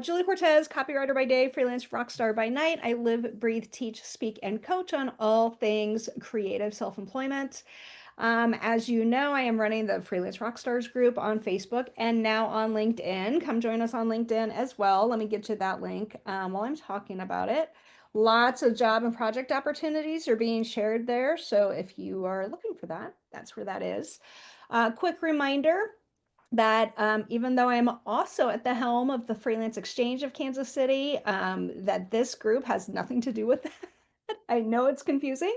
Julie Cortez, copywriter by day, freelance rockstar by night. I live, breathe, teach, speak, and coach on all things creative self-employment. As you know, I am running the Freelance Rockstars group on Facebook and now on LinkedIn. Come join us on LinkedIn as well. Let me get you that link while I'm talking about it. Lots of job and project opportunities are being shared there. So if you are looking for that, that's where that is. Quick reminder that even though I'm also at the helm of the Freelance Exchange of Kansas City, that this group has nothing to do with that. I know it's confusing,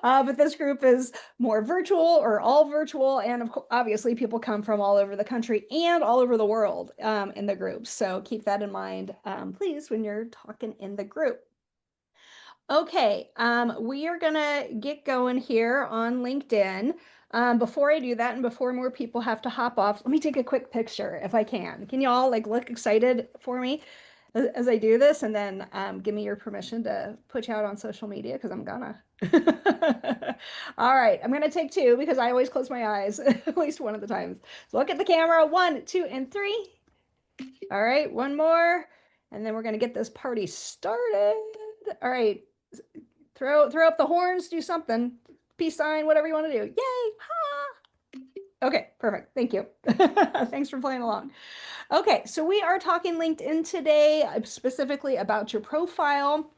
but this group is more virtual or all virtual. And obviously, people come from all over the country and all over the world in the group. So keep that in mind, please, when you're talking in the group. Okay, we are gonna get going here on LinkedIn. Before I do that and before more people have to hop off, let me take a quick picture if I can. Can you all like look excited for me as I do this? And then give me your permission to put you out on social media because I'm gonna. All right, I'm gonna take two because I always close my eyes at least one of the times. So look at the camera, 1, 2, and 3. All right, one more, and then we're gonna get this party started. All right. Throw up the horns, do something. Peace sign, whatever you want to do. Yay! Ha! Okay, perfect. Thank you. Thanks for playing along. Okay, so we are talking LinkedIn today, specifically about your profile.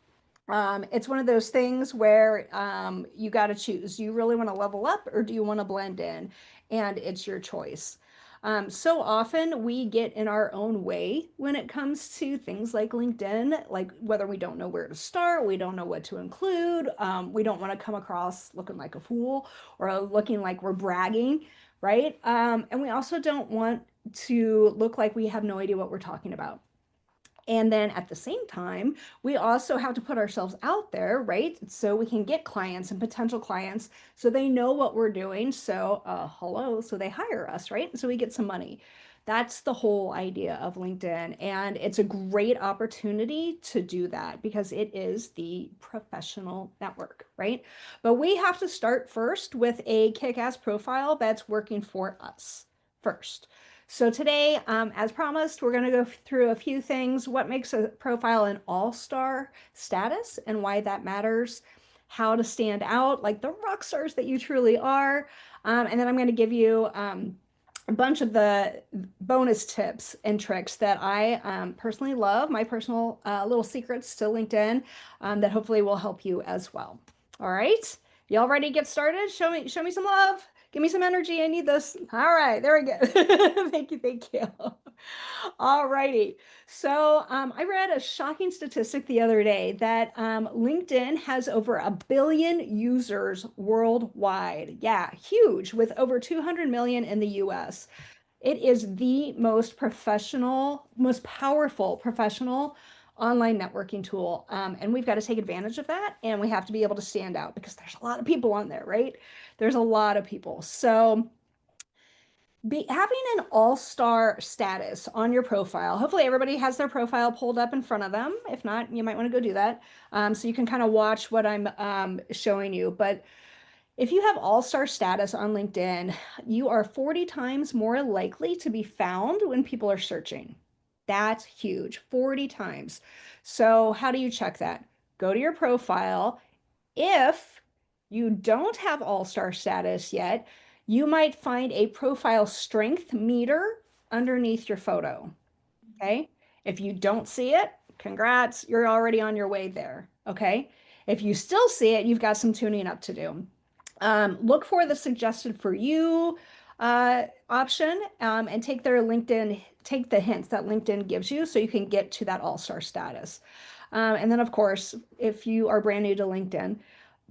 It's one of those things where you got to choose. Do you really want to level up or do you want to blend in? And it's your choice. So often we get in our own way when it comes to things like LinkedIn, like whether we don't know where to start, we don't know what to include, we don't want to come across looking like a fool or looking like we're bragging, right? And we also don't want to look like we have no idea what we're talking about. And then at the same time, we also have to put ourselves out there, right? So we can get clients and potential clients so they know what we're doing. So, hello, so they hire us, right? So we get some money. That's the whole idea of LinkedIn. And it's a great opportunity to do that because it is the professional network, right? But we have to start first with a kick-ass profile that's working for us first. So today, as promised, we're going to go through a few things, what makes a profile an all-star status and why that matters, how to stand out like the rock stars that you truly are. And then I'm going to give you a bunch of the bonus tips and tricks that I personally love, my personal little secrets to LinkedIn that hopefully will help you as well. All right, y'all ready to get started? Show me some love. Give me some energy. I need this. All right, there we go. Thank you, thank you. All righty. So I read a shocking statistic the other day that LinkedIn has over 1 billion users worldwide. Yeah, huge, with over 200 million in the US. It is the most professional, most powerful professional online networking tool. And we've got to take advantage of that. And we have to be able to stand out because there's a lot of people on there, right? There's a lot of people. So having an all-star status on your profile, hopefully everybody has their profile pulled up in front of them. If not, you might want to go do that. So you can kind of watch what I'm showing you. But if you have all-star status on LinkedIn, you are 40 times more likely to be found when people are searching. That's huge, 40 times. So how do you check that? Go to your profile. If you don't have all-star status yet, you might find a profile strength meter underneath your photo. Okay. If you don't see it, congrats, you're already on your way there. Okay. If you still see it, you've got some tuning up to do. Look for the suggested for you option and take take the hints that LinkedIn gives you so you can get to that all-star status. And then, of course, if you are brand new to LinkedIn,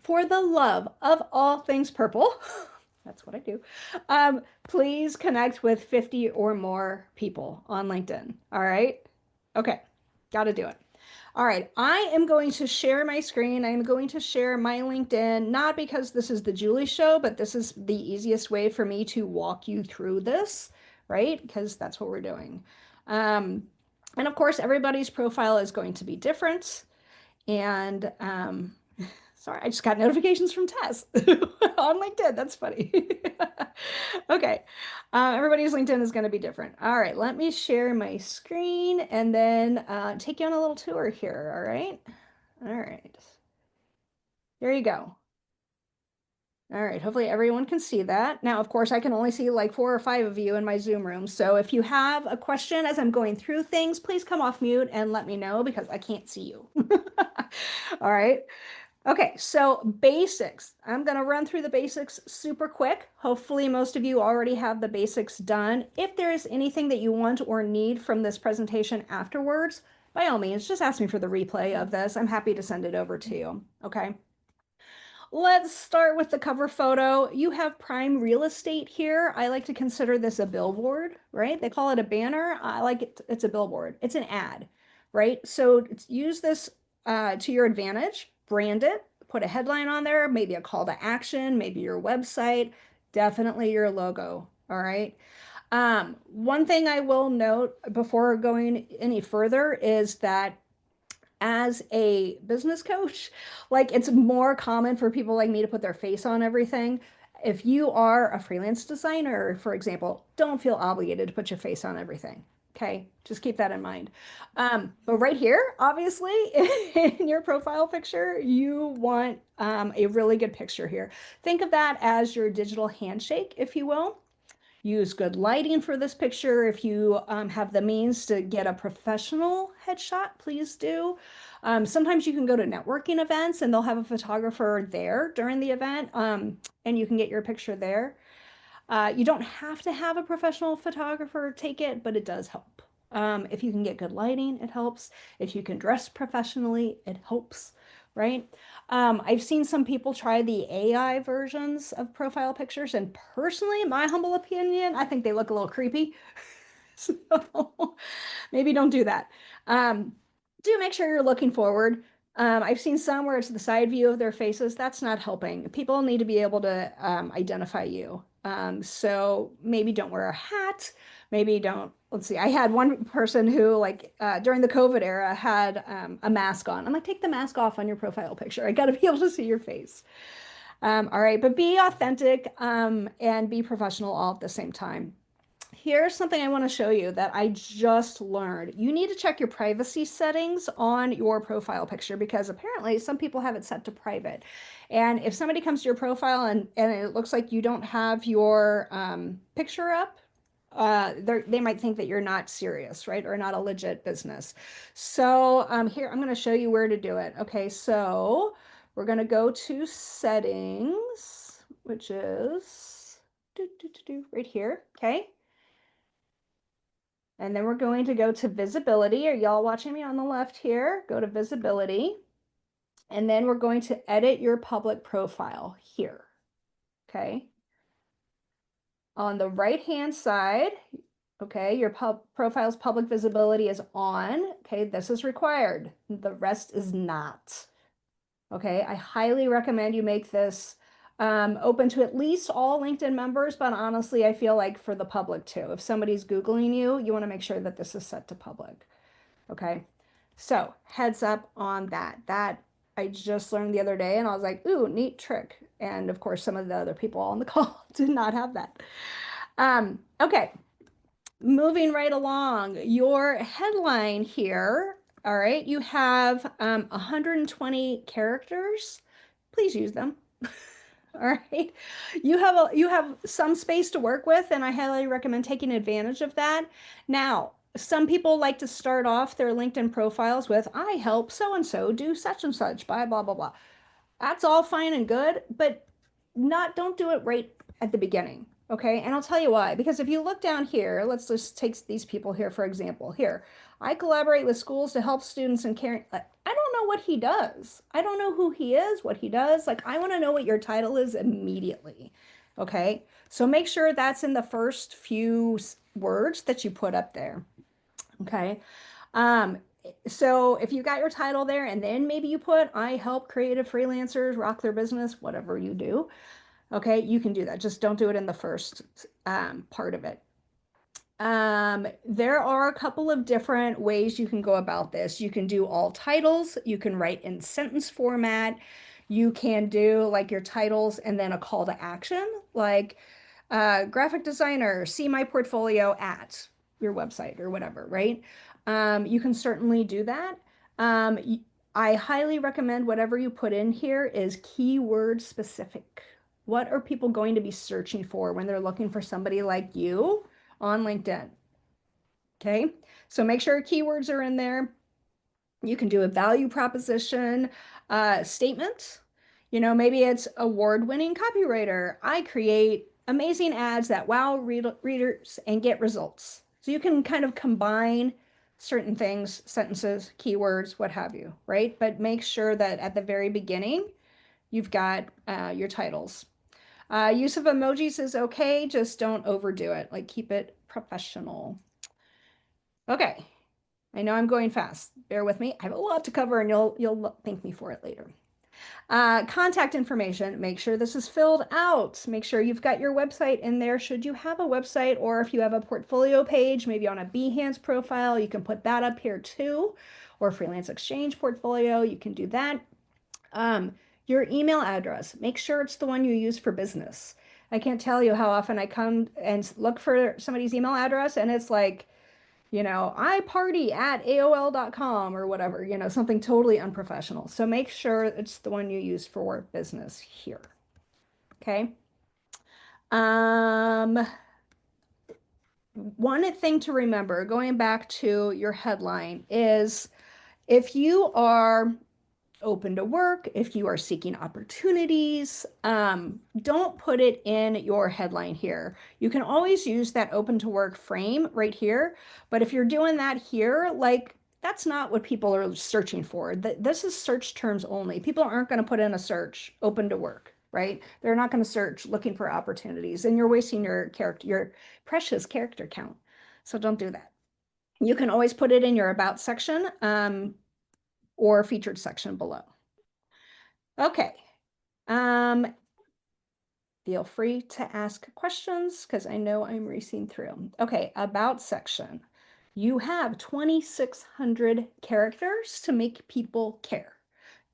for the love of all things purple, that's what I do. Please connect with 50 or more people on LinkedIn. All right. Okay. Got to do it. All right. I am going to share my screen. I'm going to share my LinkedIn, not because this is the Julie show, but this is the easiest way for me to walk you through this, right? Because that's what we're doing. And of course, everybody's profile is going to be different. And Sorry, I just got notifications from Tess on LinkedIn. That's funny. Okay. Everybody's LinkedIn is going to be different. All right, let me share my screen and then take you on a little tour here. All right. All right. There you go. All right, hopefully everyone can see that. Now, of course, I can only see like 4 or 5 of you in my Zoom room. So if you have a question as I'm going through things, please come off mute and let me know because I can't see you. All right. Okay, so basics. I'm going to run through the basics super quick. Hopefully, most of you already have the basics done. If there is anything that you want or need from this presentation afterwards, by all means, just ask me for the replay of this. I'm happy to send it over to you. Okay. Let's start with the cover photo. You have prime real estate here. I like to consider this a billboard, right? They call it a banner. I like it. It's a billboard. It's an ad, right? So use this to your advantage. Brand it. Put a headline on there, maybe a call to action, maybe your website, definitely your logo. All right. One thing I will note before going any further is that as a business coach, like it's more common for people like me to put their face on everything. If you are a freelance designer, for example, don't feel obligated to put your face on everything. Okay, just keep that in mind. But right here, obviously, in your profile picture, you want a really good picture here. Think of that as your digital handshake, if you will. Use good lighting for this picture. If you have the means to get a professional headshot, please do. Sometimes you can go to networking events and they'll have a photographer there during the event, and you can get your picture there. You don't have to have a professional photographer take it, but it does help. If you can get good lighting, it helps. If you can dress professionally, it helps, right? I've seen some people try the AI versions of profile pictures, and personally, my humble opinion, I think they look a little creepy. So maybe don't do that. Um, do make sure you're looking forward. I've seen some where it's the side view of their faces. That's not helping. People need to be able to identify you. So maybe don't wear a hat. Maybe don't, let's see. I had one person who, like, during the COVID era, had a mask on. I'm like, take the mask off on your profile picture. I got to be able to see your face. All right, but be authentic and be professional all at the same time. Here's something I want to show you that I just learned. You need to check your privacy settings on your profile picture because apparently some people have it set to private. And if somebody comes to your profile and it looks like you don't have your picture up, they might think that you're not serious, right? Or not a legit business. So here, I'm going to show you where to do it. Okay, so we're going to go to settings, which is right here. Okay. And then we're going to go to visibility. Are y'all watching me on the left here? Go to visibility. And then we're going to edit your public profile here. Okay. On the right-hand side, okay, your profile's public visibility is on. Okay, this is required. The rest is not. Okay, I highly recommend you make this open to at least all LinkedIn members, but honestly, I feel like for the public too. If somebody's Googling you, you want to make sure that this is set to public. Okay, so heads up on that. That I just learned the other day and I was like, ooh, neat trick. And of course, some of the other people on the call did not have that. Okay, moving right along, your headline here, all right, you have 120 characters. Please use them. All right. You have some space to work with, and I highly recommend taking advantage of that. Now, some people like to start off their LinkedIn profiles with, I help so and so do such and such by blah blah blah. That's all fine and good, but don't do it right at the beginning. Okay. And I'll tell you why. Because if you look down here, let's just take these people here, for example. Here, I collaborate with schools to help students in caring. I don't know what he does. I don't know who he is, what he does. Like, I want to know what your title is immediately. Okay. So make sure that's in the first few words that you put up there. Okay. Um, so if you got your title there and then maybe you put, I help creative freelancers rock their business, whatever you do. Okay, you can do that. Just don't do it in the first part of it. There are a couple of different ways you can go about this. You can do all titles. You can write in sentence format. You can do like your titles and then a call to action, like graphic designer, see my portfolio at your website or whatever, right? You can certainly do that. Um, I highly recommend whatever you put in here is keyword specific. What are people going to be searching for when they're looking for somebody like you on LinkedIn? Okay, so make sure keywords are in there. You can do a value proposition statement. You know, maybe it's award-winning copywriter. I create amazing ads that wow readers and get results. So you can kind of combine certain things, sentences, keywords, what have you, right? But make sure that at the very beginning, you've got your titles. Use of emojis is okay, just don't overdo it. Like keep it professional. Okay, I know I'm going fast. Bear with me. I have a lot to cover and you'll thank me for it later. Contact information. Make sure this is filled out. Make sure you've got your website in there. Should you have a website or if you have a portfolio page, maybe on a Behance profile, you can put that up here too. Or Freelance Exchange portfolio, you can do that. Um, your email address. Make sure it's the one you use for business. I can't tell you how often I come and look for somebody's email address and it's like, you know, I party at AOL.com or whatever, you know, something totally unprofessional. So make sure it's the one you use for business here. Okay. Um, One thing to remember, going back to your headline, is if you are open to work, if you are seeking opportunities, don't put it in your headline here. You can always use that open to work frame right here. But if you're doing that here, like that's not what people are searching for. This is search terms only. People aren't going to put in a search open to work, right? They're not going to search looking for opportunities and you're wasting your character, your precious character count. So don't do that. You can always put it in your about section or featured section below. Okay. Um, Feel free to ask questions because I know I'm racing through. Okay, about section. You have 2,600 characters to make people care.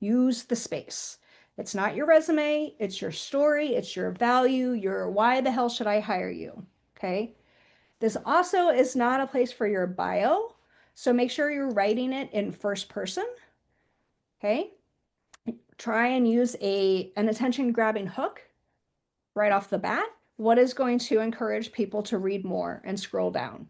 Use the space. It's not your resume, it's your story, it's your value, your why the hell should I hire you? Okay. This also is not a place for your bio, so make sure you're writing it in first person. Okay. Try and use an attention grabbing hook right off the bat. What is going to encourage people to read more and scroll down?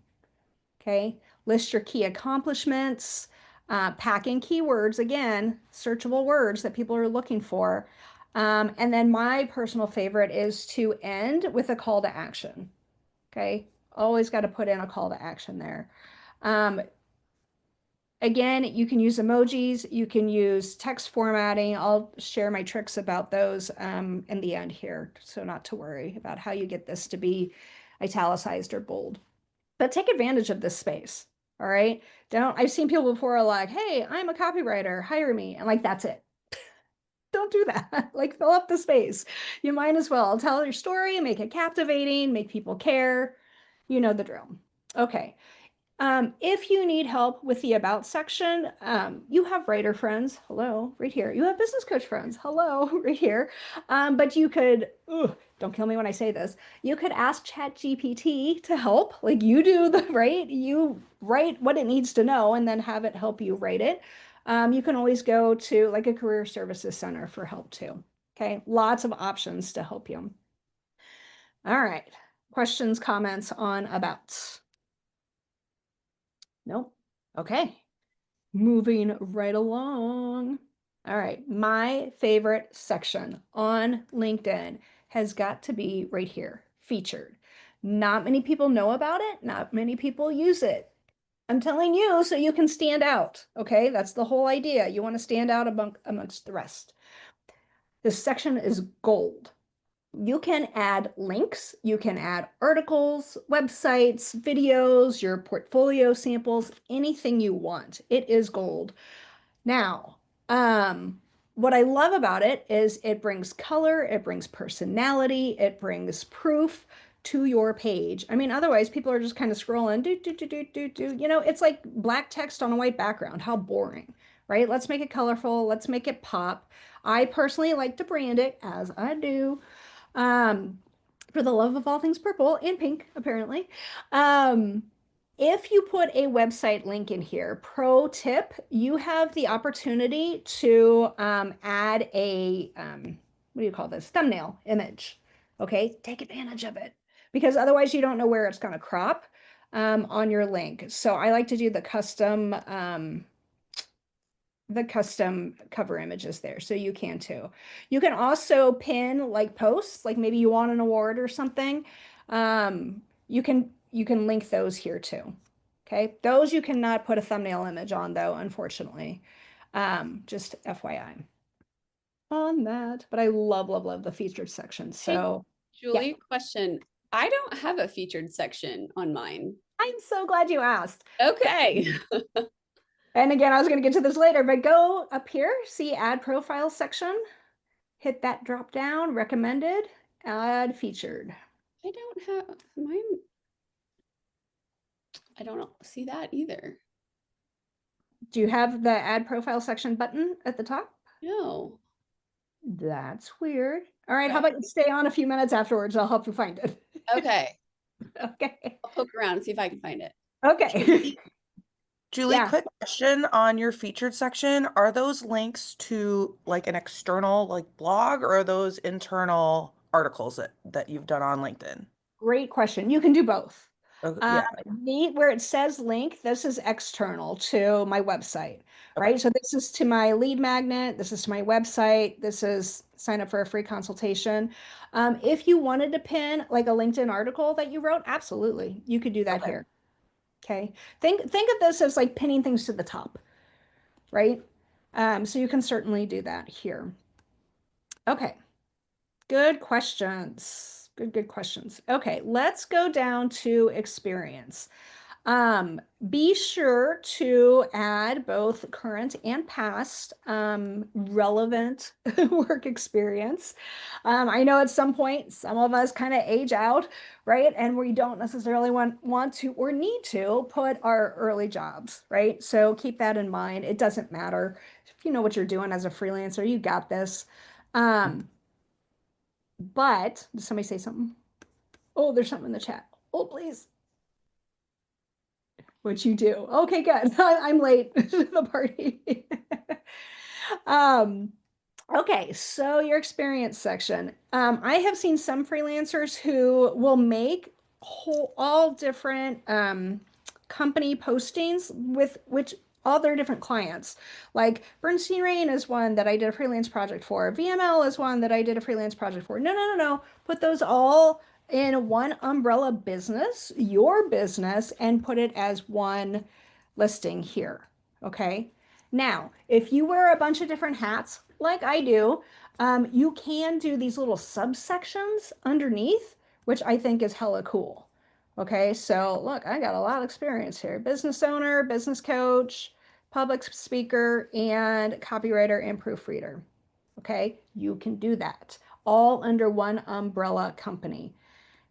Okay, list your key accomplishments, pack in keywords, again, searchable words that people are looking for. And then my personal favorite is to end with a call to action. Okay, always got to put in a call to action there. Um, Again, you can use emojis, you can use text formatting. I'll share my tricks about those in the end here, so not to worry about how you get this to be italicized or bold. But take advantage of this space, all right? I've seen people before are like, hey, I'm a copywriter, hire me, and like, that's it. Don't do that. Like, fill up the space. You might as well tell your story, make it captivating, make people care. You know the drill. Okay. If you need help with the about section, you have writer friends, hello, right here. You have business coach friends, hello, right here. But you could, don't kill me when I say this, you could ask ChatGPT to help. Like you do the right, you write what it needs to know and then have it help you write it. You can always go to like a career services center for help too. Okay, lots of options to help you. All right, questions, comments on about? Nope. Okay. Moving right along. All right. My favorite section on LinkedIn has got to be right here, featured. Not many people know about it. Not many people use it. I'm telling you so you can stand out. Okay. That's the whole idea. You want to stand out amongst the rest. This section is gold. You can add links, you can add articles, websites, videos, your portfolio samples, anything you want. It is gold. Now, what I love about it is it brings color, it brings personality, it brings proof to your page. I mean, otherwise people are just kind of scrolling, do, do, do, do, do, do. You know, it's like black text on a white background. How boring, right? Let's make it colorful. Let's make it pop. I personally like to brand it as I do. Um, for the love of all things purple and pink, apparently. Um, if you put a website link in here, pro tip, you have the opportunity to add a, what do you call this? Thumbnail image. Okay, take advantage of it because otherwise you don't know where it's going to crop on your link. So I like to do the custom cover images there. So you can too. You can also pin like posts, like maybe you want an award or something. You can link those here too. Okay. Those you cannot put a thumbnail image on though, unfortunately. Just FYI on that. But I love, love, love the featured section. Hey, So yeah, Julie, question. I don't have a featured section on mine. I'm so glad you asked. Okay. And again, I was going to get to this later, but go up here, see add profile section. Hit that drop down, recommended, add featured. I don't have mine. I don't see that either. Do you have the add profile section button at the top? No. That's weird. All right, how Okay. about you stay on a few minutes afterwards? I'll help you find it. Okay. Okay. I'll poke around and see if I can find it. Okay. Julie, Yeah, quick question on your featured section. Are those links to like an external like blog or are those internal articles that you've done on LinkedIn? great question. You can do both. Yeah. Neat, where it says link, this is external to my website, Okay. right? So this is to my lead magnet, this is to my website, this is sign up for a free consultation. If you wanted to pin like a LinkedIn article that you wrote, absolutely, you could do that Okay. here. Okay. Think of this as like pinning things to the top, right? So you can certainly do that here. Okay. Good questions. Good questions. Okay, let's go down to experience. Be sure to add both current and past relevant work experience. I know at some point some of us kind of age out, right? And we don't necessarily want to or need to put our early jobs, right? So keep that in mind. It doesn't matter. If you know what you're doing as a freelancer, you got this. But did somebody say something? Oh, there's something in the chat. Oh, please. What you do? Okay, good. I'm late to the party. um, okay, so your experience section. I have seen some freelancers who will make all different company postings with which all their different clients. Like Bernstein Rain is one that I did a freelance project for. VML is one that I did a freelance project for. No, no, no, no. Put those all in one umbrella business, your business, and put it as one listing here. Okay. Now, if you wear a bunch of different hats, like I do, you can do these little subsections underneath, which I think is hella cool. Okay, so look, I got a lot of experience here. Business owner, business coach, public speaker, and copywriter and proofreader. Okay, you can do that all under one umbrella company.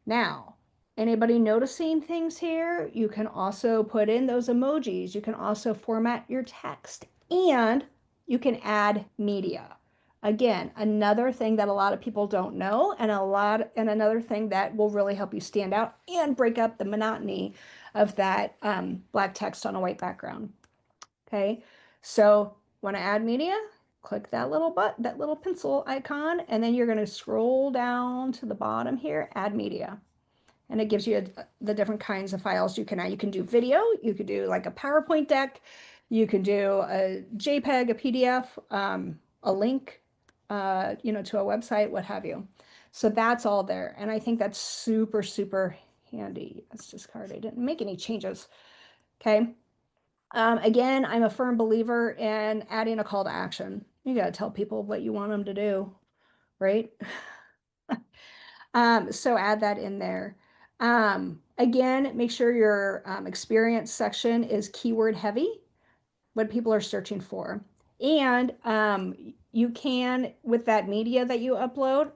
Now, anybody noticing things here? You can also put in those emojis. You can also format your text and you can add media. Again, another thing that a lot of people don't know and another thing that will really help you stand out and break up the monotony of that black text on a white background. Okay, so want to add media? Click that little pencil icon, and then you're going to scroll down to the bottom here, add media. And it gives you the different kinds of files you can add. You can do video, you could do like a PowerPoint deck, you can do a JPEG, a PDF, a link, to a website, what have you. So that's all there. And I think that's super, super handy. Let's discard. I didn't make any changes. Okay. Again, I'm a firm believer in adding a call to action. You got to tell people what you want them to do, right? So add that in there. Again, make sure your experience section is keyword heavy, what people are searching for. And you can, with that media that you upload,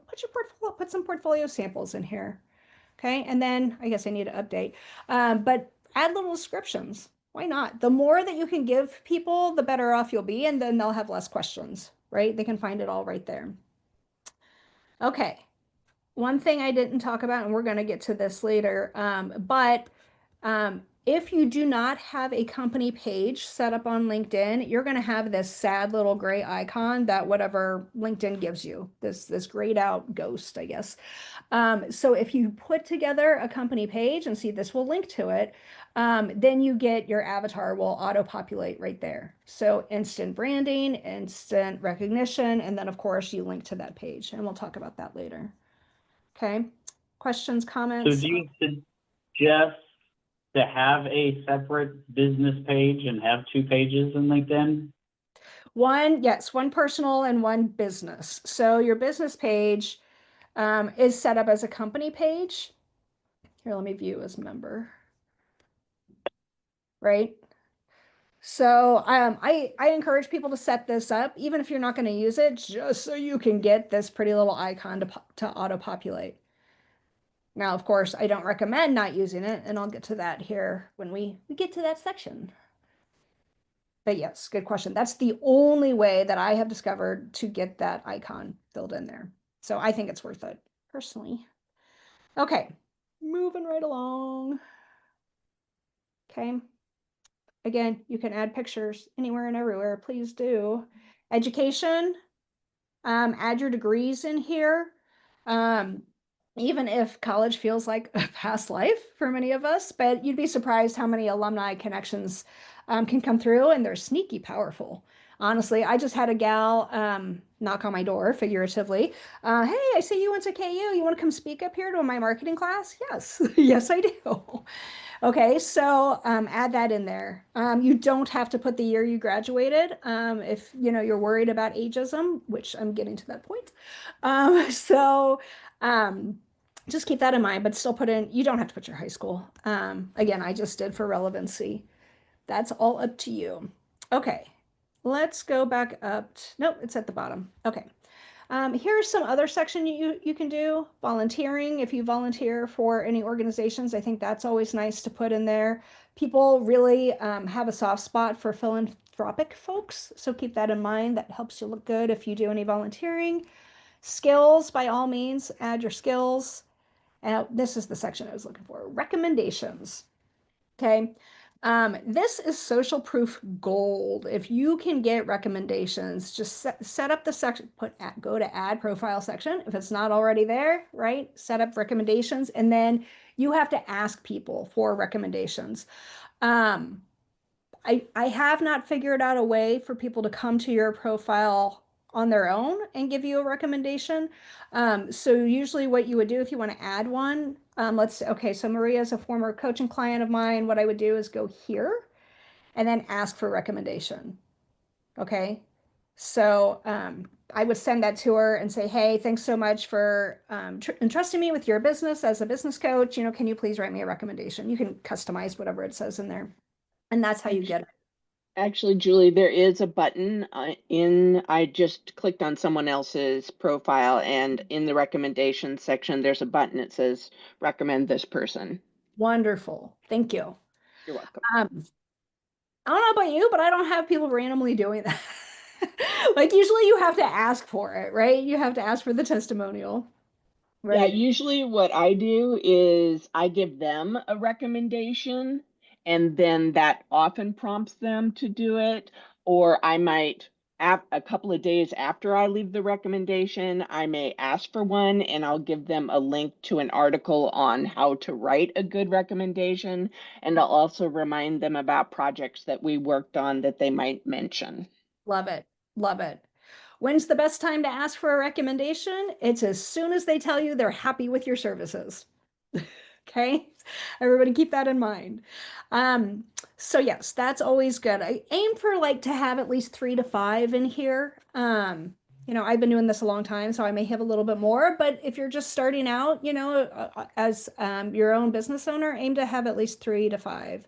put some portfolio samples in here. Okay. And then I guess I need to update, but add little descriptions. Why not? The more that you can give people, the better off you'll be, and then they'll have less questions, right? They can find it all right there. Okay. One thing I didn't talk about, and we're going to get to this later, but if you do not have a company page set up on LinkedIn, you're going to have this sad little gray icon that whatever LinkedIn gives you, this grayed out ghost, I guess. So if you put together a company page, and see, this will link to it, then you get your avatar will auto-populate right there. So instant branding, instant recognition, and then of course you link to that page, and we'll talk about that later. Okay, questions, So comments? do you suggest to have a separate business page and have 2 pages in LinkedIn? One, yes, one personal and one business. So your business page is set up as a company page. Here, let me view as member. Right? So I encourage people to set this up, even if you're not going to use it, just so you can get this pretty little icon to auto-populate. Now, of course, I don't recommend not using it, and I'll get to that here when we get to that section. But yes, good question. That's the only way that I have discovered to get that icon filled in there. So I think it's worth it, personally. Okay, moving right along. Okay. Again, you can add pictures anywhere and everywhere. Please do. Education, add your degrees in here. Even if college feels like a past life for many of us, but you'd be surprised how many alumni connections can come through, and they're sneaky powerful. Honestly, I just had a gal knock on my door, figuratively. Hey, I see you went to KU. You want to come speak up here to my marketing class? Yes, yes, I do. Okay, so add that in there. You don't have to put the year you graduated if you're worried about ageism, which I'm getting to that point. So just keep that in mind, but still put in, you don't have to put your high school. Again, I just did for relevancy. That's all up to you. Okay, let's go back up. Nope, it's at the bottom. Okay. Here's some other section you can do. Volunteering, if you volunteer for any organizations, I think that's always nice to put in there. People really have a soft spot for philanthropic folks, so keep that in mind. That helps you look good if you do any volunteering. Skills, by all means, add your skills. And this is the section I was looking for. Recommendations. Okay. This is social proof gold. If you can get recommendations, just set up the section, go to add profile section. If it's not already there, right? Set up recommendations, and then you have to ask people for recommendations. I have not figured out a way for people to come to your profile on their own and give you a recommendation. So usually what you would do if you want to add one, okay, so Maria is a former coaching client of mine. What I would do is go here and then ask for recommendation. Okay. So I would send that to her and say, hey, thanks so much for entrusting me with your business as a business coach. Can you please write me a recommendation? You can customize whatever it says in there. And that's how you get it. Actually, Julie, there is a button I just clicked on someone else's profile, and in the recommendations section, there's a button that says recommend this person. Wonderful. Thank you. You're welcome. I don't know about you, but I don't have people randomly doing that. Like usually you have to ask for it, right? You have to ask for the testimonial. Yeah, Right. usually what I do is I give them a recommendation, and then that often prompts them to do it. Or I might, a couple of days after I leave the recommendation, I may ask for one, and I'll give them a link to an article on how to write a good recommendation. And I'll also remind them about projects that we worked on that they might mention. Love it. Love it. When's the best time to ask for a recommendation? It's as soon as they tell you they're happy with your services. Okay, everybody keep that in mind. So yes, that's always good. I aim for to have at least 3 to 5 in here. I've been doing this a long time, so I may have a little bit more, but if you're just starting out, as your own business owner, aim to have at least 3 to 5.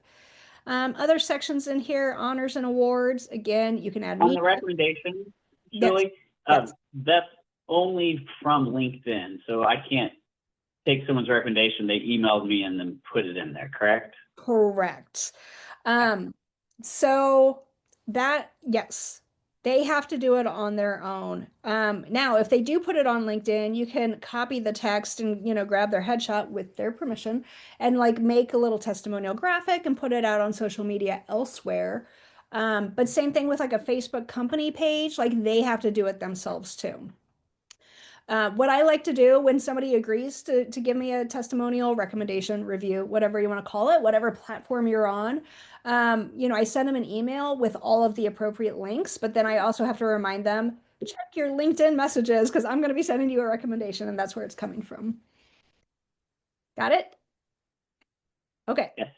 Other sections in here, honors and awards. Again, you can add On the recommendation, Yes. Julie, Yes. that's only from LinkedIn, so I can't take someone's recommendation, they emailed me and then put it in there, correct? Correct. So that, yes, they have to do it on their own. Now, if they do put it on LinkedIn, you can copy the text and, grab their headshot with their permission and like make a little testimonial graphic and put it out on social media elsewhere. But same thing with like a Facebook company page, like they have to do it themselves too. What I like to do when somebody agrees to give me a testimonial, recommendation, review, whatever you want to call it, whatever platform you're on, I send them an email with all of the appropriate links, but then I also have to remind them, check your LinkedIn messages because I'm going to be sending you a recommendation and that's where it's coming from. Got it? Okay. Yes.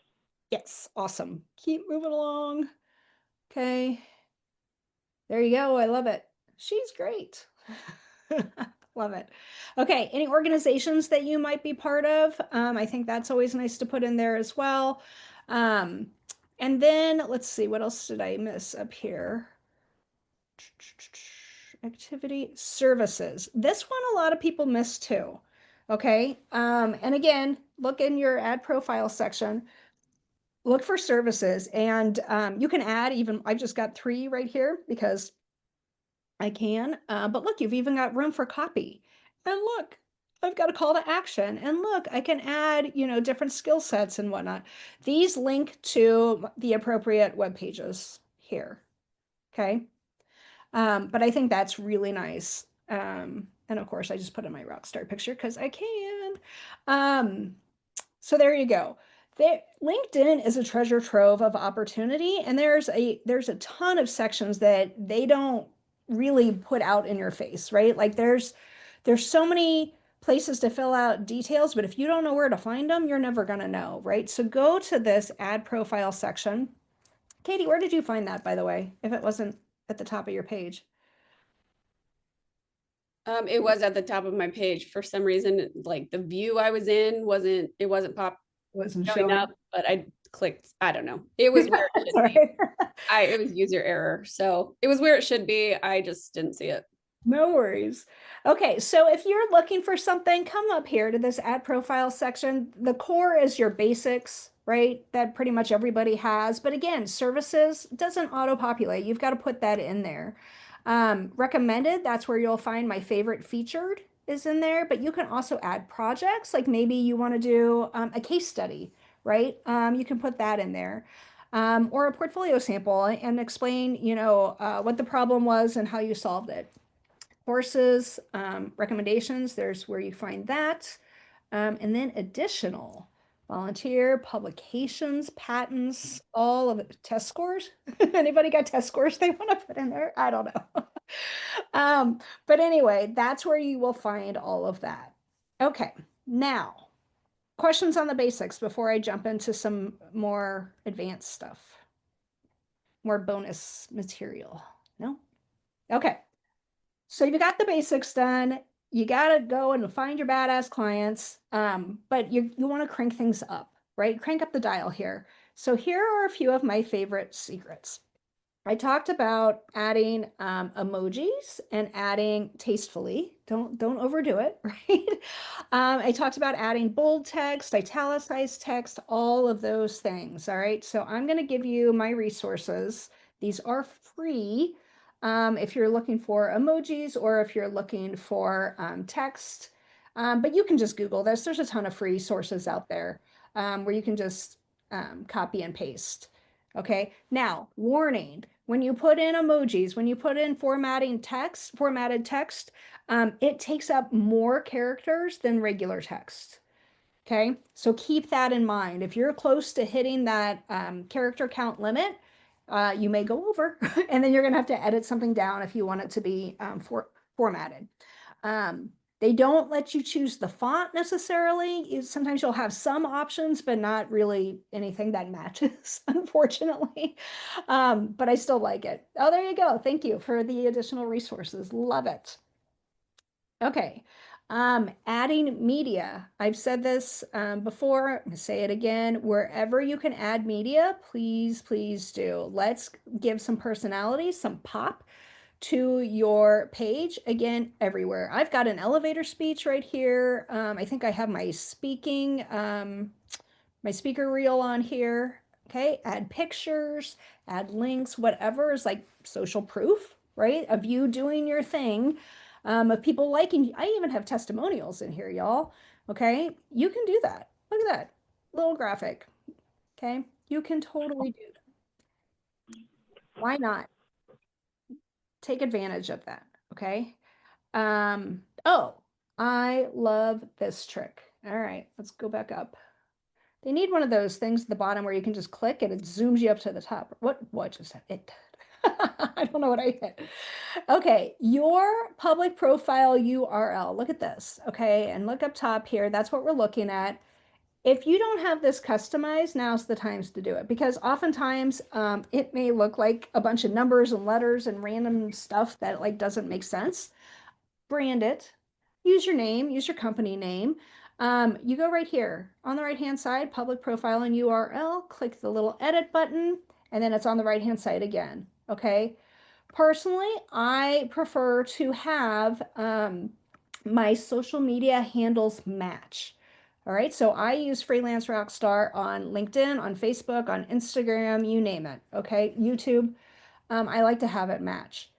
Yes. Awesome. Keep moving along. Okay. There you go. I love it. She's great. Love it. Okay, any organizations that you might be part of? I think that's always nice to put in there as well. And then let's see, what else did I miss up here? Activity services. This one a lot of people miss too. Okay. And again, look in your ad profile section. Look for services and you can add even, I've just got 3 right here because I can, but look, you've even got room for copy. And look, I've got a call to action. And look, I can add, different skill sets and whatnot. These link to the appropriate web pages here. Okay. But I think that's really nice. And of course, I just put in my Rockstar picture because I can. So there you go. LinkedIn is a treasure trove of opportunity, and there's a ton of sections that they don't really put out in your face, right? Like there's so many places to fill out details, but if you don't know where to find them, you're never going to know, right? So go to this ad profile section. Katie, where did you find that, by the way, if it wasn't at the top of your page? It was at the top of my page for some reason. Like the view I was in wasn't Wasn't showing showing up, but I clicked. I don't know. It was where it should be. Sorry. It was user error, so it was where it should be. I just didn't see it. No worries. Okay, so if you're looking for something, come up here to this ad profile section. The core is your basics, right? That pretty much everybody has. But again, services doesn't auto-populate. You've got to put that in there. Recommended, that's where you'll find my favorite featured is in there. But you can also add projects, like maybe you want to do a case study, right? You can put that in there. Or a portfolio sample and explain, what the problem was and how you solved it. Courses, recommendations, there's where you find that. And then additional volunteer, publications, patents, all of it, test scores. Anybody got test scores they want to put in there? I don't know. But anyway, that's where you will find all of that. Okay, now questions on the basics before I jump into some more advanced stuff, more bonus material. No? Okay. So you got the basics done. You got to go and find your badass clients, but you want to crank things up, right? Crank up the dial here. So here are a few of my favorite secrets. I talked about adding emojis and adding tastefully. Don't overdo it, right? I talked about adding bold text, italicized text, all of those things. All right. So I'm going to give you my resources. These are free. If you're looking for emojis or if you're looking for text, but you can just Google this. There's a ton of free sources out there where you can just copy and paste. Okay, now warning, when you put in emojis, when you put in formatted text, it takes up more characters than regular text. Okay, so keep that in mind. If you're close to hitting that character count limit, you may go over and then you're going to have to edit something down if you want it to be formatted. They don't let you choose the font necessarily. Sometimes you'll have some options, but not really anything that matches, unfortunately. But I still like it. Oh, there you go. Thank you for the additional resources. Love it. Okay. Adding media. I've said this before. I'm going to say it again. Wherever you can add media, please, please do. Let's give some personality, some pop to your page. Again, everywhere. I've got an elevator speech right here. I think I have my speaker reel on here. Okay, add pictures, add links, whatever is like social proof, right? Of you doing your thing, of people liking. I even have testimonials in here, y'all. Okay, you can do that. Look at that little graphic. Okay, you can totally do that. Why not? Take advantage of that. Okay. Oh, I love this trick. All right, let's go back up. They need one of those things at the bottom where you can just click and it zooms you up to the top. What just it? I don't know what I hit. Okay, your public profile URL. Look at this. Okay, and look up top here. That's what we're looking at. If you don't have this customized, now's the times to do it because oftentimes it may look like a bunch of numbers and letters and random stuff that like doesn't make sense. Brand it, use your name, use your company name. You go right here on the right-hand side, public profile and URL, click the little edit button, and then it's on the right-hand side again, okay? Personally, I prefer to have my social media handles match. All right, so I use Freelance Rockstar on LinkedIn, on Facebook, on Instagram, you name it, okay? YouTube, I like to have it match.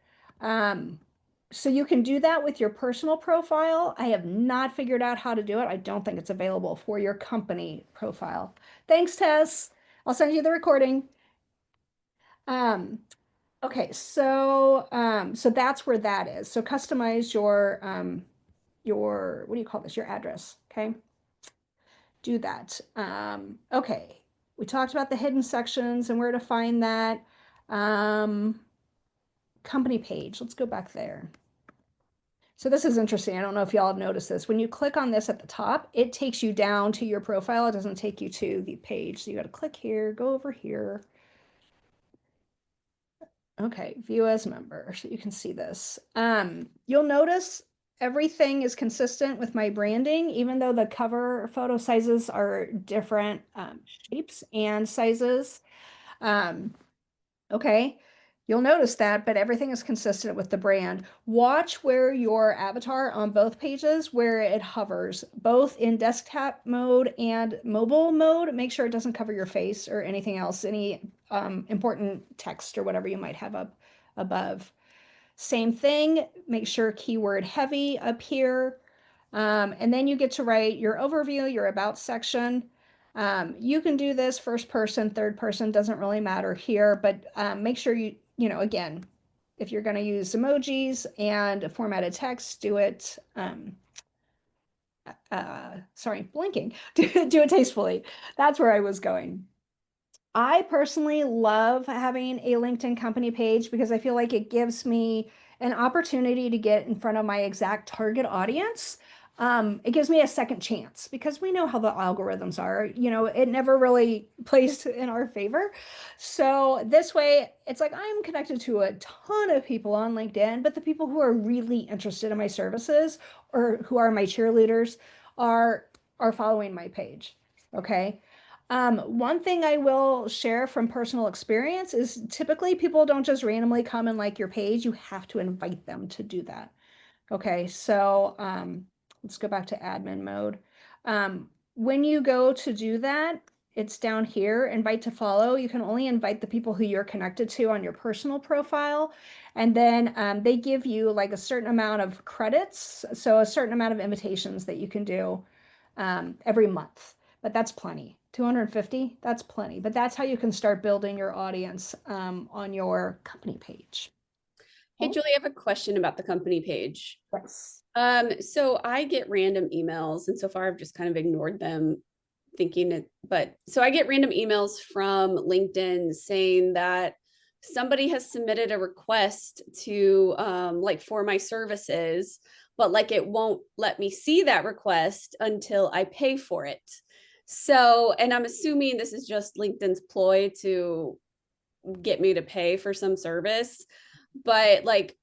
So you can do that with your personal profile. I have not figured out how to do it. I don't think it's available for your company profile. Thanks, Tess. I'll send you the recording. Okay, so so that's where that is. So customize your what do you call this? Your address, okay? Do that. Okay, we talked about the hidden sections and where to find that. Company page. Let's go back there. So this is interesting. I don't know if y'all have noticed this. When you click on this at the top, it takes you down to your profile. It doesn't take you to the page. So you got to click here, go over here. Okay, view as member. So you can see this. You'll notice everything is consistent with my branding, even though the cover photo sizes are different shapes and sizes. Okay, you'll notice that, but everything is consistent with the brand. Watch where your avatar on both pages, where it hovers, both in desktop mode and mobile mode. Make sure it doesn't cover your face or anything else, any important text or whatever you might have up above. Same thing, make sure keyword heavy up here. And then you get to write your overview, your about section. You can do this first person, third person, doesn't really matter here, but make sure you know, again, if you're going to use emojis and formatted text, do it, sorry, blinking, do it tastefully. That's where I was going. I personally love having a LinkedIn company page because I feel like it gives me an opportunity to get in front of my exact target audience. It gives me a second chance because we know how the algorithms are. You know, it never really plays in our favor. So this way, it's like I'm connected to a ton of people on LinkedIn, but the people who are really interested in my services or who are my cheerleaders are following my page. Okay. One thing I will share from personal experience is typically people don't just randomly come and like your page. You have to invite them to do that. Okay, so let's go back to admin mode. When you go to do that, it's down here, invite to follow. You can only invite the people who you're connected to on your personal profile. And then they give you like a certain amount of credits, so a certain amount of invitations that you can do every month. But that's plenty. 250, that's plenty. But that's how you can start building your audience on your company page. Hey, Julie, I have a question about the company page. Yes. So I get random emails, and so far I've just kind of ignored them, thinking it, but so I get random emails from LinkedIn saying that somebody has submitted a request to like for my services, but like it won't let me see that request until I pay for it. So, and I'm assuming this is just LinkedIn's ploy to get me to pay for some service, but like,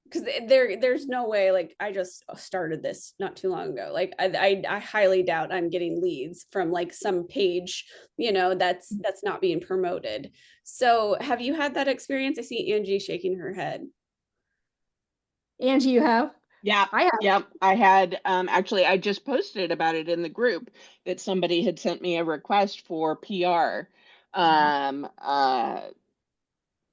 because there's no way, like I just started this not too long ago. Like I highly doubt I'm getting leads from like some page, you know, that's not being promoted. So have you had that experience? I see Angie shaking her head. Angie, you have? Yeah, I have. yep. I had actually I just posted about it in the group that somebody had sent me a request for PR um,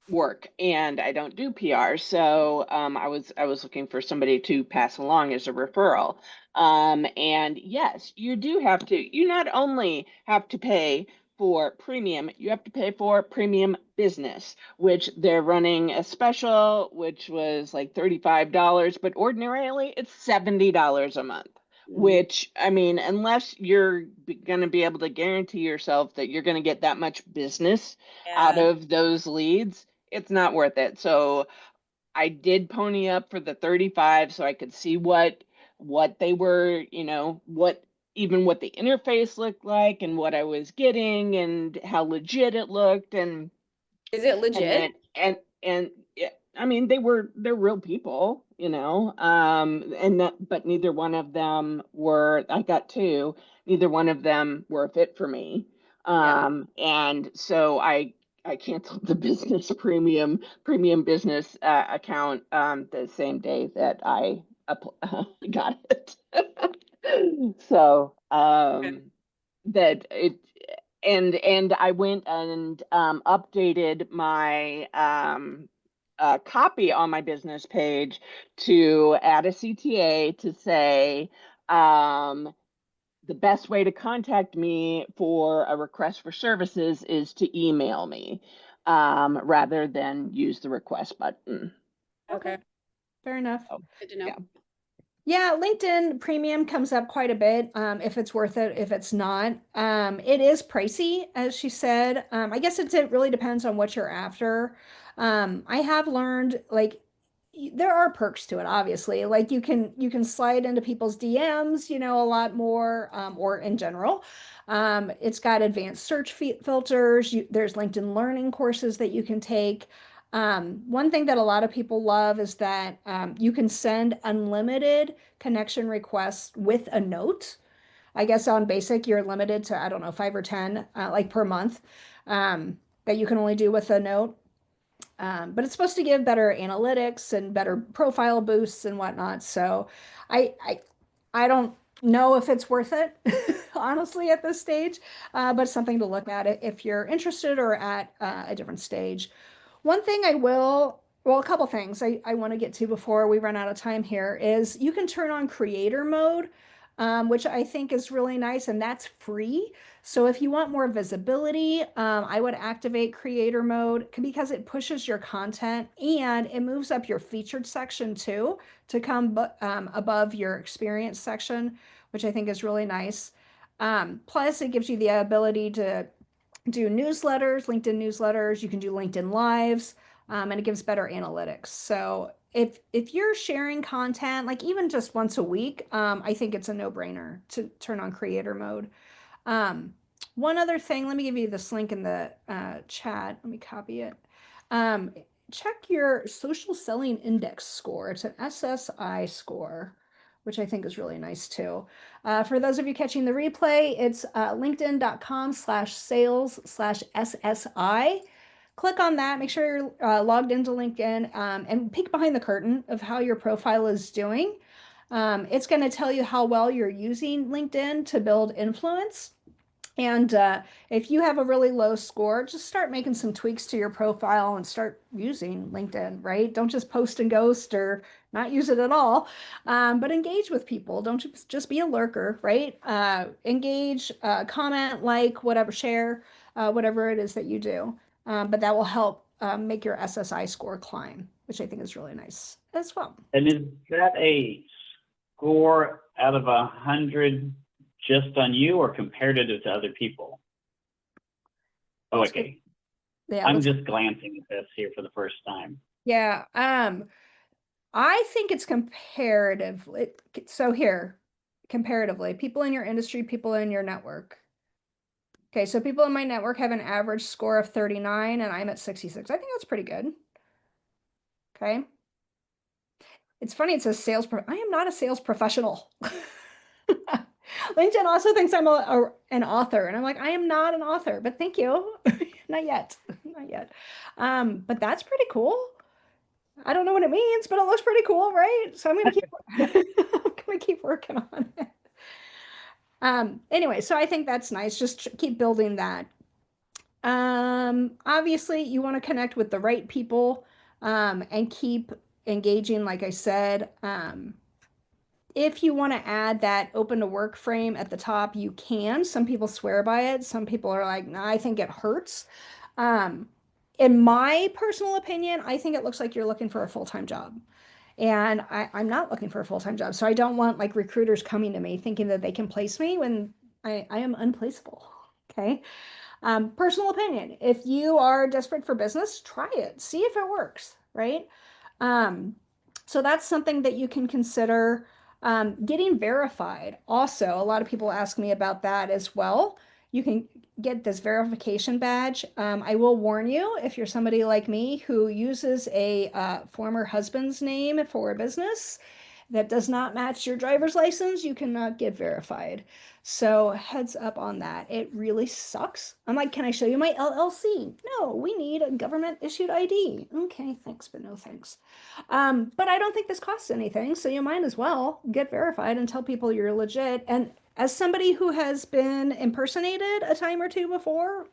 work, and I don't do PR. So I was looking for somebody to pass along as a referral. And yes, you do have to, you not only have to pay for premium, you have to pay for premium business, which they're running a special, which was like $35, but ordinarily it's $70 a month. Which, I mean, unless you're going to be able to guarantee yourself that you're going to get that much business out Yeah. of those leads, it's not worth it. So I did pony up for the 35 so I could see what they were, you know, what the interface looked like and what I was getting and how legit it looked, and Is it legit? and I mean they're real people, you know. But neither one of them were, I got two, neither one of them were a fit for me. And so I canceled the business premium business account the same day that I got it. So that it and I went and updated my copy on my business page to add a CTA to say the best way to contact me for a request for services is to email me rather than use the request button. Okay. Fair enough. So, Good to know. yeah. Yeah, LinkedIn Premium comes up quite a bit, if it's worth it, if it's not. It is pricey, as she said. I guess it really depends on what you're after. I have learned, like, there are perks to it, obviously. Like you can slide into people's DMs, you know, a lot more, or in general. It's got advanced search filters. There's LinkedIn Learning courses that you can take. One thing that a lot of people love is that you can send unlimited connection requests with a note. I guess on basic, you're limited to, I don't know, 5 or 10, like per month, that you can only do with a note. But it's supposed to give better analytics and better profile boosts and whatnot. So I, I, I don't know if it's worth it, honestly, at this stage, but something to look at it if you're interested or at a different stage. One thing well, a couple things I want to get to before we run out of time here is you can turn on creator mode, which I think is really nice, and that's free. So if you want more visibility, I would activate creator mode because it pushes your content and it moves up your featured section too to come above your experience section, which I think is really nice. Plus, it gives you the ability to do newsletters, LinkedIn newsletters. You can do LinkedIn lives, and it gives better analytics. So if you're sharing content, like even just once a week, I think it's a no-brainer to turn on creator mode. One other thing, let me give you this link in the chat. Let me copy it. Check your social selling index score. It's an SSI score, which I think is really nice too. For those of you catching the replay, it's linkedin.com/sales/SSI. Click on that, make sure you're logged into LinkedIn, and peek behind the curtain of how your profile is doing. It's going to tell you how well you're using LinkedIn to build influence. And if you have a really low score, just start making some tweaks to your profile and start using LinkedIn, right? Don't just post and ghost or not use it at all, but engage with people. Don't just be a lurker, right? Engage, comment, like, whatever, share, whatever it is that you do. But that will help make your SSI score climb, which I think is really nice as well. And is that a score out of 100 just on you or comparative to other people? Oh, okay. Yeah, I'm just glancing at this here for the first time. yeah. I think it's comparative. So here, comparatively, people in your industry, people in your network. Okay, so people in my network have an average score of 39 and I'm at 66. I think that's pretty good. Okay. It's funny, it says I am not a sales professional. LinkedIn also thinks I'm an author, and I'm like, I am not an author, but thank you. Not yet. Not yet. But that's pretty cool. I don't know what it means, but it looks pretty cool, right? So I'm gonna keep working on it. Anyway, so I think that's nice. Just keep building that Obviously you want to connect with the right people, and keep engaging, like I said. If you want to add that open to work frame at the top, you can. Some people swear by it. Some people are like, nah, I think it hurts. Um, in my personal opinion, I think it looks like you're looking for a full-time job. And I'm not looking for a full-time job. So I don't want like recruiters coming to me thinking that they can place me when I am unplaceable. Okay. Personal opinion. If you are desperate for business, try it. See if it works, right? Um, so that's something that you can consider. Getting verified. Also, a lot of people ask me about that as well. You can get this verification badge. I will warn you, if you're somebody like me who uses a former husband's name for a business that does not match your driver's license, you cannot get verified. So heads up on that. It really sucks. I'm like, can I show you my LLC? No, we need a government issued ID. Okay, thanks, but no thanks. But I don't think this costs anything, so you might as well get verified and tell people you're legit. And as somebody who has been impersonated a time or two before,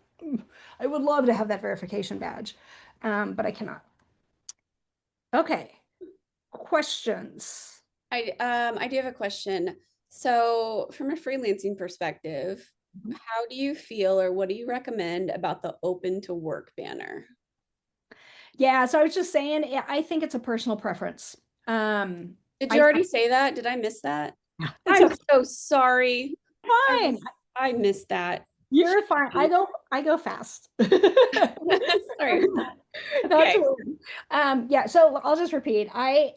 I would love to have that verification badge, but I cannot. Okay, questions. I do have a question. So from a freelancing perspective, how do you feel or what do you recommend about the open to work banner? Yeah, so I was just saying, I think it's a personal preference. Did you already say that? Did I miss that? It's I'm so sorry. fine. I missed that. You're fine. I go fast. Sorry. That's Okay. weird. Yeah, so I'll just repeat. I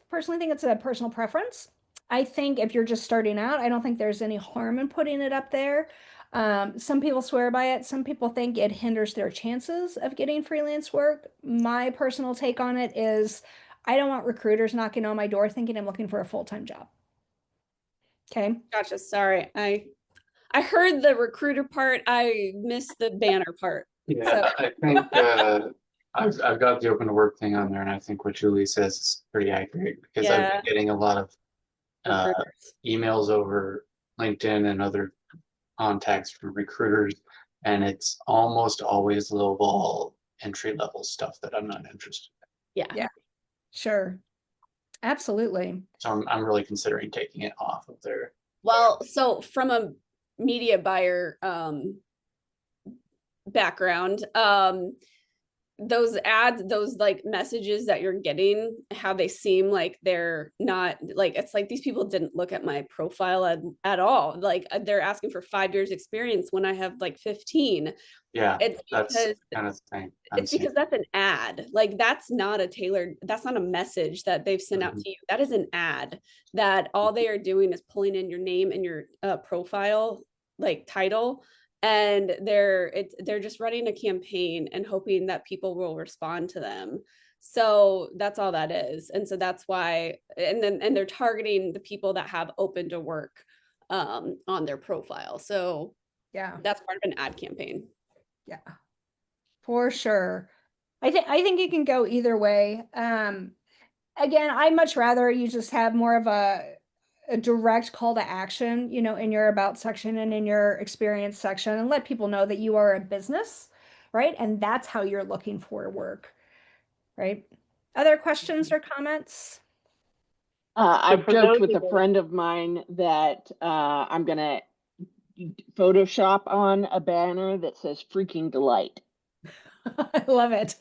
personally think it's a personal preference. I think if you're just starting out, I don't think there's any harm in putting it up there. Some people swear by it. Some people think it hinders their chances of getting freelance work. My personal take on it is I don't want recruiters knocking on my door thinking I'm looking for a full-time job. Okay. Gotcha. Sorry. I heard the recruiter part. I missed the banner part. Yeah, So I think I've got the open to work thing on there, and I think what Julie says is pretty accurate because I've Yeah. been getting a lot of recruiters. emails over LinkedIn and other contacts from recruiters, and it's almost always lowball entry level stuff that I'm not interested in. Yeah. Yeah. Sure. Absolutely. So I'm really considering taking it off of there. Well, so from a media buyer background, those ads, those like messages that you're getting, how they seem like they're not like, it's like these people didn't look at my profile at all. Like they're asking for 5 years experience when I have like 15. Yeah, It's that's because kind of the thing. it's because that's an ad. Like that's not a message that they've sent out to you. That is an ad that all they are doing is pulling in your name and your profile like title, and they're just running a campaign and hoping that people will respond to them. So that's all that is. And so that's why, and they're targeting the people that have open to work on their profile. So Yeah. that's part of an ad campaign. Yeah. For sure. I think it can go either way. Again, I'd much rather you just have more of a direct call to action, in your about section and in your experience section, and let people know that you are a business, right? And that's how you're looking for work, right? Other questions or comments? I've for joked those with of a friend of mine that I'm gonna Photoshop on a banner that says freaking delight. I love it.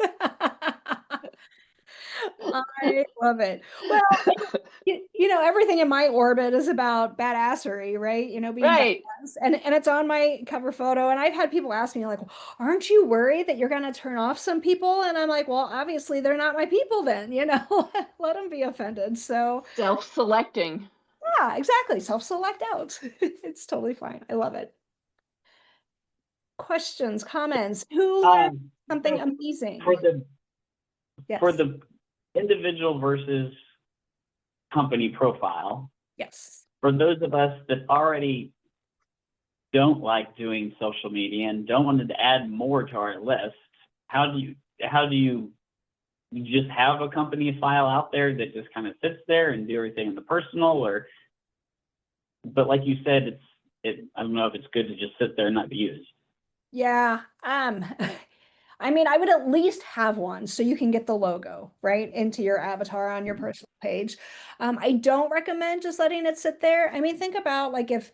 I love it. Well, everything in my orbit is about badassery, right? Being Right. badass. And it's on my cover photo. And I've had people ask me, like, aren't you worried that you're going to turn off some people? And I'm like, well, obviously they're not my people then, let them be offended. So Self-selecting. yeah, exactly. Self-select out. It's totally fine. I love it. Questions, comments? Who learned something So amazing? for the Yes. for the individual versus company profile, Yes. for those of us that already don't like doing social media and don't want to add more to our list, how do you just have a company file out there that just kind of sits there and do everything in the personal, but like you said, I don't know if it's good to just sit there and not be used. Yeah. I mean, I would at least have one so you can get the logo right into your avatar on your personal page. I don't recommend just letting it sit there. I mean, think about like if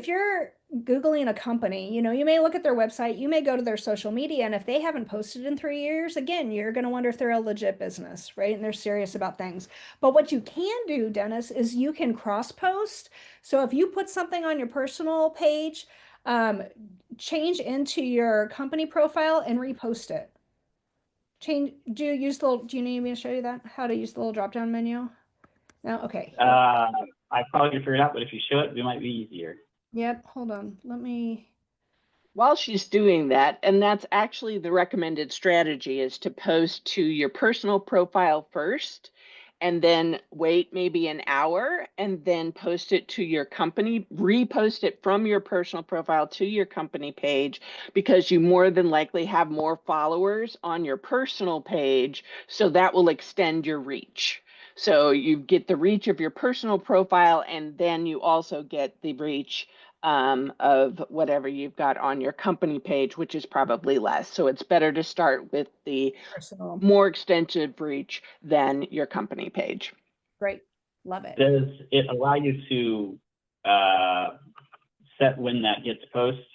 you're Googling a company, you know, you may look at their website, you may go to their social media, and if they haven't posted in 3 years, again, you're going to wonder if they're a legit business, right? And they're serious about things. But what you can do, Dennis, is you can cross post. So if you put something on your personal page, change into your company profile and repost it. Do you use the little, do you need me to show you that? How to use the little drop down menu? No? Okay. I probably could figure it out, but if you show it, it might be easier. Yep. Hold on. Let me. While she's doing that, and that's actually the recommended strategy, is to post to your personal profile first and then wait maybe an hour and then post it to your company, repost it from your personal profile to your company page, because you more than likely have more followers on your personal page. So that will extend your reach. So you get the reach of your personal profile, and then you also get the reach of whatever you've got on your company page, which is probably less. So it's better to start with the Personal. more extensive reach than your company page. Great. Love it. Does it allow you to set when that gets posted?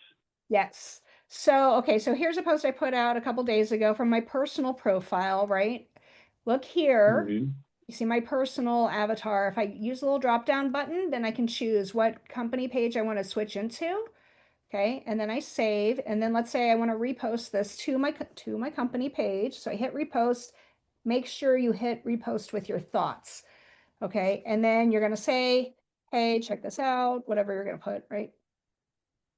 Yes. So, okay, so here's a post I put out a couple days ago from my personal profile, right? Look here. Mhm. You see my personal avatar. If I use the little drop down button, then I can choose what company page I want to switch into. Okay, and then I save, and then let's say I want to repost this to my company page. So I hit repost. Make sure you hit repost with your thoughts. Okay, and then you're gonna say, hey, check this out, whatever you're gonna put, right?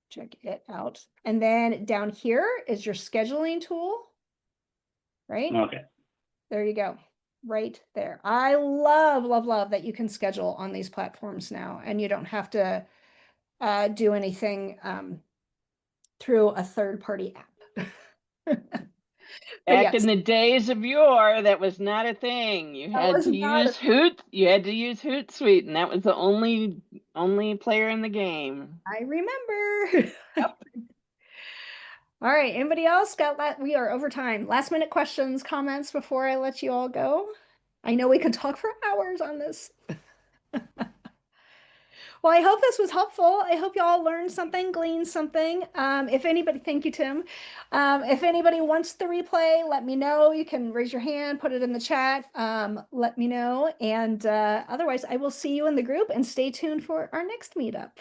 Check it out. And then down here is your scheduling tool, right? Okay. There you go. Right there. I love, love, love that you can schedule on these platforms now, and you don't have to do anything through a third-party app. But Back yes, in the days of yore, that was not a thing. You that had was to not use Hootsuite, and that was the only player in the game. I remember. Yep. All right, anybody else got that? We are over time. Last minute questions, comments before I let you all go. I know we could talk for hours on this. Well, I hope this was helpful. I hope you all learned something, gleaned something. If anybody, thank you, Tim. If anybody wants the replay, let me know. You can raise your hand, put it in the chat. Let me know. And otherwise, I will see you in the group, and stay tuned for our next meetup.